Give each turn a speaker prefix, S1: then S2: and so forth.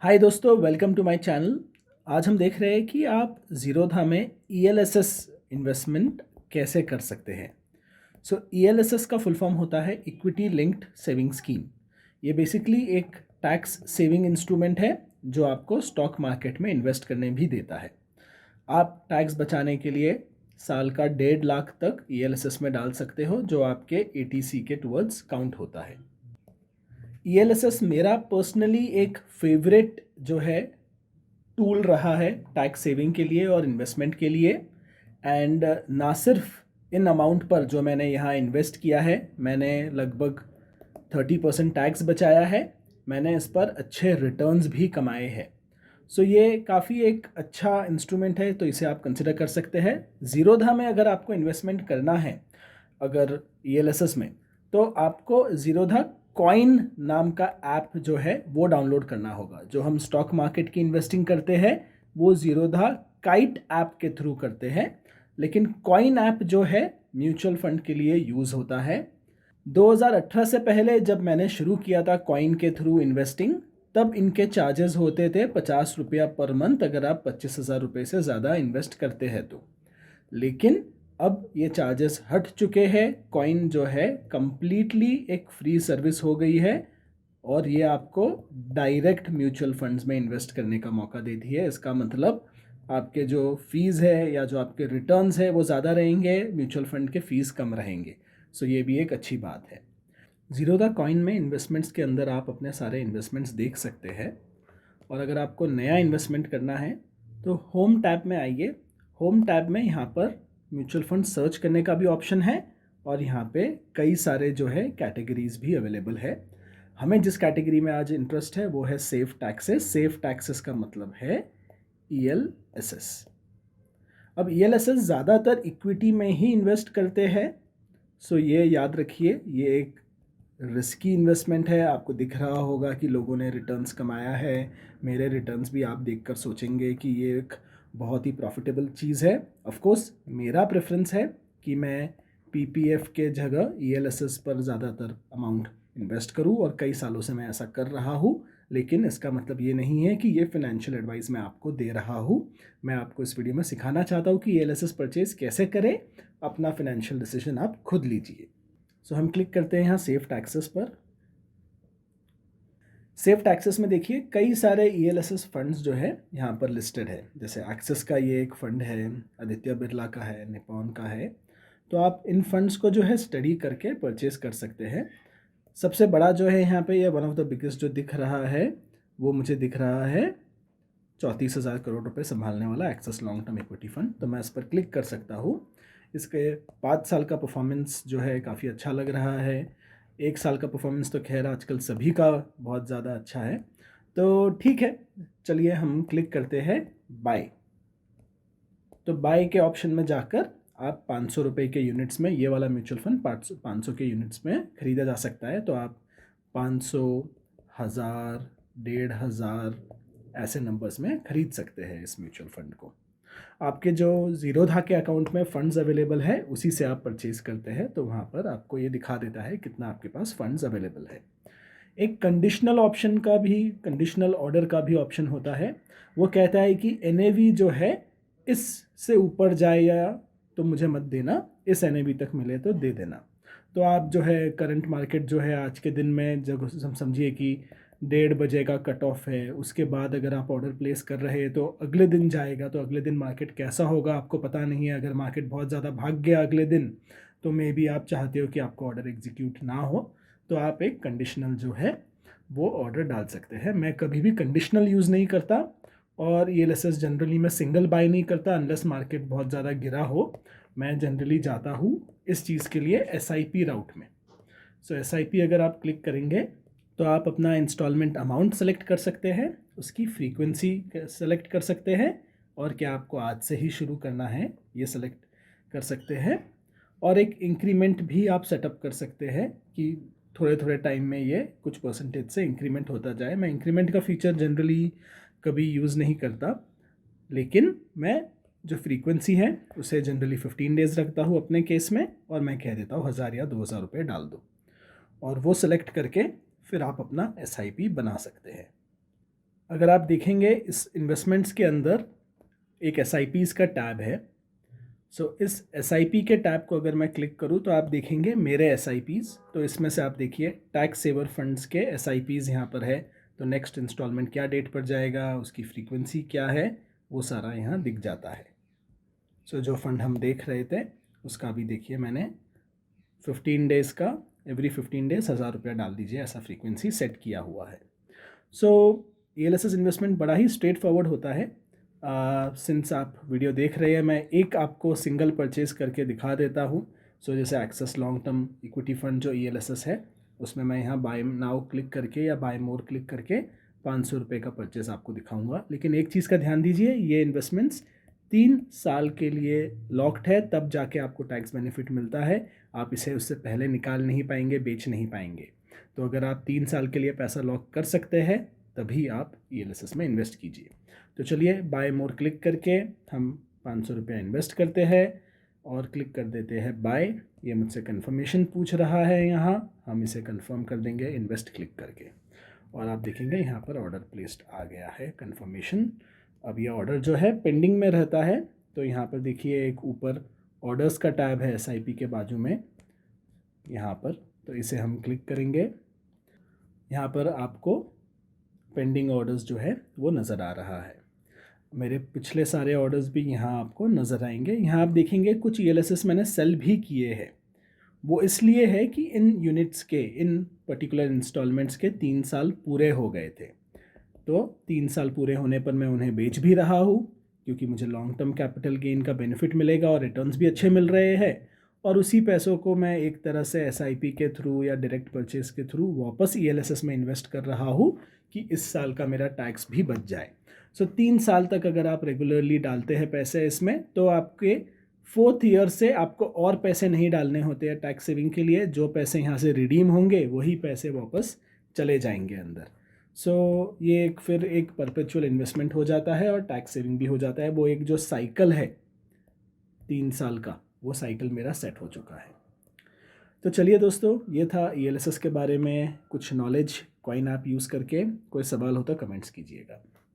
S1: हाय दोस्तों, welcome to my channel. आज हम देख रहे हैं कि आप ज़ीरोधा में ईएलएसएस इन्वेस्टमेंट कैसे कर सकते हैं। ईएलएसएस का फुल फॉर्म होता है इक्विटी लिंक्ड सेविंग स्कीम। ये बेसिकली एक टैक्स सेविंग इंस्ट्रूमेंट है जो आपको स्टॉक मार्केट में इन्वेस्ट करने भी देता है। आप टैक्स बचाने के लिए साल का 1.5 लाख तक ईएलएसएस में डाल सकते हो, जो आपके एटीसी के टुवर्ड्स काउंट होता है। ईएलएसएस मेरा पर्सनली एक फेवरेट जो है टूल रहा है टैक्स सेविंग के लिए और इन्वेस्टमेंट के लिए। एंड ना सिर्फ इन अमाउंट पर जो मैंने यहाँ इन्वेस्ट किया है, मैंने लगभग 30% टैक्स बचाया है। मैंने इस पर अच्छे रिटर्न्स भी कमाए हैं। ये काफ़ी एक अच्छा इंस्ट्रूमेंट है, तो इसे आप कंसिडर कर सकते हैं। ज़ीरोधा में अगर आपको इन्वेस्टमेंट करना है, अगर ईएलएसएस में, तो आपको ज़ीरोधा कॉइन नाम का ऐप जो है वो डाउनलोड करना होगा। जो हम स्टॉक मार्केट की इन्वेस्टिंग करते हैं वो ज़ीरोधा काइट ऐप के थ्रू करते हैं, लेकिन कॉइन ऐप जो है म्यूचुअल फंड के लिए यूज़ होता है। 2018 से पहले जब मैंने शुरू किया था कॉइन के थ्रू इन्वेस्टिंग, तब इनके चार्जेस होते थे 50 रुपया पर मंथ, अगर आप 25,000 रुपये से ज़्यादा इन्वेस्ट करते हैं तो। लेकिन अब ये चार्जेस हट चुके हैं। कॉइन जो है कम्प्लीटली एक फ्री सर्विस हो गई है और ये आपको डायरेक्ट म्यूचुअल फंड्स में इन्वेस्ट करने का मौका देती है। इसका मतलब आपके जो फ़ीस है या जो आपके रिटर्न्स है वो ज़्यादा रहेंगे, म्यूचुअल फंड के फ़ीस कम रहेंगे। ये भी एक अच्छी बात है। ज़ीरोधा कॉइन में इन्वेस्टमेंट्स के अंदर आप अपने सारे इन्वेस्टमेंट्स देख सकते हैं। और अगर आपको नया इन्वेस्टमेंट करना है तो होम टैब में आइए। होम टैब में यहाँ पर म्यूचुअल फंड सर्च करने का भी ऑप्शन है और यहाँ पे कई सारे जो है कैटेगरीज भी अवेलेबल है। हमें जिस कैटेगरी में आज इंटरेस्ट है वो है सेफ टैक्सेस। सेफ टैक्सेस का मतलब है ईएलएसएस। अब ईएलएसएस ज़्यादातर इक्विटी में ही इन्वेस्ट करते हैं। ये याद रखिए, ये एक रिस्की इन्वेस्टमेंट है। आपको दिख रहा होगा कि लोगों ने रिटर्न्स कमाया है। मेरे रिटर्न्स भी आप देखकर सोचेंगे कि ये एक बहुत ही प्रॉफिटेबल चीज़ है। ऑफ कोर्स मेरा प्रेफरेंस है कि मैं पीपीएफ के जगह ईएलएसएस पर ज़्यादातर अमाउंट इन्वेस्ट करूं और कई सालों से मैं ऐसा कर रहा हूं। लेकिन इसका मतलब ये नहीं है कि ये फिनेंशियल एडवाइस मैं आपको दे रहा हूं। मैं आपको इस वीडियो में सिखाना चाहता हूं कि ईएलएसएस परचेज कैसे करें। अपना फिनेंशियल डिसीजन आप खुद लीजिए। हम क्लिक करते हैं यहाँ सेफ टैक्सेस पर। सेफ टैक्सेस में देखिए कई सारे ईएलएसएस फंड्स जो है यहाँ पर लिस्टेड है। जैसे एक्सिस का ये एक फ़ंड है, आदित्य बिरला का है, निपॉन का है। तो आप इन फंड्स को जो है स्टडी करके परचेज कर सकते हैं। सबसे बड़ा जो है यहाँ पे ये वन ऑफ द बिगेस्ट जो दिख रहा है वो मुझे दिख रहा है 34,000 करोड़ रुपए संभालने वाला axis long term equity fund. तो मैं इस पर क्लिक कर सकता हूँ। इसके 5 साल का परफॉर्मेंस जो है काफ़ी अच्छा लग रहा है। 1 साल का परफॉर्मेंस तो खैर आजकल सभी का बहुत ज़्यादा अच्छा है। तो ठीक है, चलिए हम क्लिक करते हैं बाय। तो बाय के ऑप्शन में जाकर आप 500 रुपये के यूनिट्स में ये वाला म्यूचुअल फंड 500 के यूनिट्स में ख़रीदा जा सकता है। तो आप 500, 1000, 1500 ऐसे नंबर्स में ख़रीद सकते हैं इस म्यूचुअल फंड को। आपके जो ज़ीरोधा के अकाउंट में फ़ंड्स अवेलेबल है उसी से आप परचेज़ करते हैं, तो वहाँ पर आपको ये दिखा देता है कितना आपके पास फ़ंड्स अवेलेबल है। एक कंडीशनल ऑर्डर का भी ऑप्शन होता है। वो कहता है कि एनएवी जो है इससे ऊपर जाए या तो मुझे मत देना, इस एनएवी तक मिले तो दे देना। तो आप जो है करंट मार्केट जो है आज के दिन में जब हम समझिए कि 1:30 बजे का कट ऑफ है, उसके बाद अगर आप ऑर्डर प्लेस कर रहे हैं तो अगले दिन जाएगा। तो अगले दिन मार्केट कैसा होगा आपको पता नहीं है। अगर मार्केट बहुत ज़्यादा भाग गया अगले दिन तो मे बी आप चाहते हो कि आपको ऑर्डर एग्जीक्यूट ना हो, तो आप एक कंडीशनल जो है वो ऑर्डर डाल सकते हैं। मैं कभी भी कंडीशनल यूज़ नहीं करता और ईएलएसएस जनरली मैं सिंगल बाय नहीं करता अनलेस मार्केट बहुत ज़्यादा गिरा हो। मैं जनरली जाता हूँ इस चीज़ के लिए एसआईपी राउट में। एसआईपी अगर आप क्लिक करेंगे तो आप अपना इंस्टॉलमेंट अमाउंट सेलेक्ट कर सकते हैं, उसकी फ्रीक्वेंसी सेलेक्ट कर सकते हैं और क्या आपको आज से ही शुरू करना है ये सेलेक्ट कर सकते हैं। और एक इंक्रीमेंट भी आप सेटअप कर सकते हैं कि थोड़े थोड़े टाइम में ये कुछ परसेंटेज से इंक्रीमेंट होता जाए। मैं इंक्रीमेंट का फीचर जनरली कभी यूज़ नहीं करता, लेकिन मैं जो फ्रीक्वेंसी है उसे जनरली 15 डेज़ रखता हूँ अपने केस में, और मैं कह देता हूँ 1000 या 2000 रुपये डाल दो, और वो सेलेक्ट करके फिर आप अपना एसआईपी बना सकते हैं। अगर आप देखेंगे इस इन्वेस्टमेंट्स के अंदर एक SIPs का टैब है। इस SIP के टैब को अगर मैं क्लिक करूं तो आप देखेंगे मेरे SIPs। तो इसमें से आप देखिए टैक्स सेवर फंड्स के SIPs यहाँ पर है। तो नेक्स्ट इंस्टॉलमेंट क्या डेट पर जाएगा, उसकी फ्रीक्वेंसी क्या है, वो सारा यहाँ दिख जाता है। जो फंड हम देख रहे थे उसका भी देखिए मैंने 15 डेज़ का एवरी 15 डेज़ 1000 रुपया डाल दीजिए, ऐसा फ्रीक्वेंसी सेट किया हुआ है। ELSS इन्वेस्टमेंट बड़ा ही स्ट्रेट फॉरवर्ड होता है। सिंस आप वीडियो देख रहे हैं, मैं एक आपको सिंगल परचेज़ करके दिखा देता हूँ। जैसे access long term equity fund जो ELSS है, उसमें मैं यहाँ बाय नाउ क्लिक करके या बाय मोर क्लिक करके 500 रुपये का परचेज़ आपको दिखाऊंगा। लेकिन एक चीज़ का ध्यान दीजिए, ये इन्वेस्टमेंट्स 3 साल के लिए लॉक्ड है, तब जाके आपको टैक्स बेनिफिट मिलता है। आप इसे उससे पहले निकाल नहीं पाएंगे, बेच नहीं पाएंगे। तो अगर आप 3 साल के लिए पैसा लॉक कर सकते हैं तभी आप ELSS में इन्वेस्ट कीजिए। तो चलिए बाय मोर क्लिक करके हम 500 रुपया इन्वेस्ट करते हैं और क्लिक कर देते हैं बाय। ये मुझसे कंफर्मेशन पूछ रहा है, यहाँ हम इसे कंफर्म कर देंगे इन्वेस्ट क्लिक करके, और आप देखेंगे यहाँ पर ऑर्डर प्लेस्ड आ गया है कंफर्मेशन। अब ये ऑर्डर जो है पेंडिंग में रहता है। तो यहाँ पर देखिए एक ऊपर ऑर्डर्स का टैब है SIP के बाजू में यहाँ पर, तो इसे हम क्लिक करेंगे। यहाँ पर आपको पेंडिंग ऑर्डर्स जो है वो नज़र आ रहा है। मेरे पिछले सारे ऑर्डर्स भी यहाँ आपको नज़र आएंगे। यहाँ आप देखेंगे कुछ ELSS मैंने सेल भी किए हैं। वो इसलिए है कि इन यूनिट्स के, इन पर्टिकुलर इंस्टॉलमेंट्स के 3 साल पूरे हो गए थे। तो 3 साल पूरे होने पर मैं उन्हें बेच भी रहा हूँ, क्योंकि मुझे लॉन्ग टर्म कैपिटल गेन का बेनिफिट मिलेगा और रिटर्न्स भी अच्छे मिल रहे हैं। और उसी पैसों को मैं एक तरह से SIP के थ्रू या डायरेक्ट परचेज के थ्रू वापस ELSS में इन्वेस्ट कर रहा हूँ कि इस साल का मेरा टैक्स भी बच जाए। 3 साल तक अगर आप रेगुलरली डालते हैं पैसे इसमें, तो आपके 4th ईयर से आपको और पैसे नहीं डालने होते हैं टैक्स सेविंग के लिए। जो पैसे यहाँ से रिडीम होंगे वही पैसे वापस चले जाएंगे अंदर। ये फिर एक परपेचुअल इन्वेस्टमेंट हो जाता है और टैक्स सेविंग भी हो जाता है। वो एक जो साइकिल है 3 साल का, वो साइकिल मेरा सेट हो चुका है। तो चलिए दोस्तों, ये था ELSS के बारे में कुछ नॉलेज कॉइन ऐप यूज़ करके। कोई सवाल हो तो कमेंट्स कीजिएगा।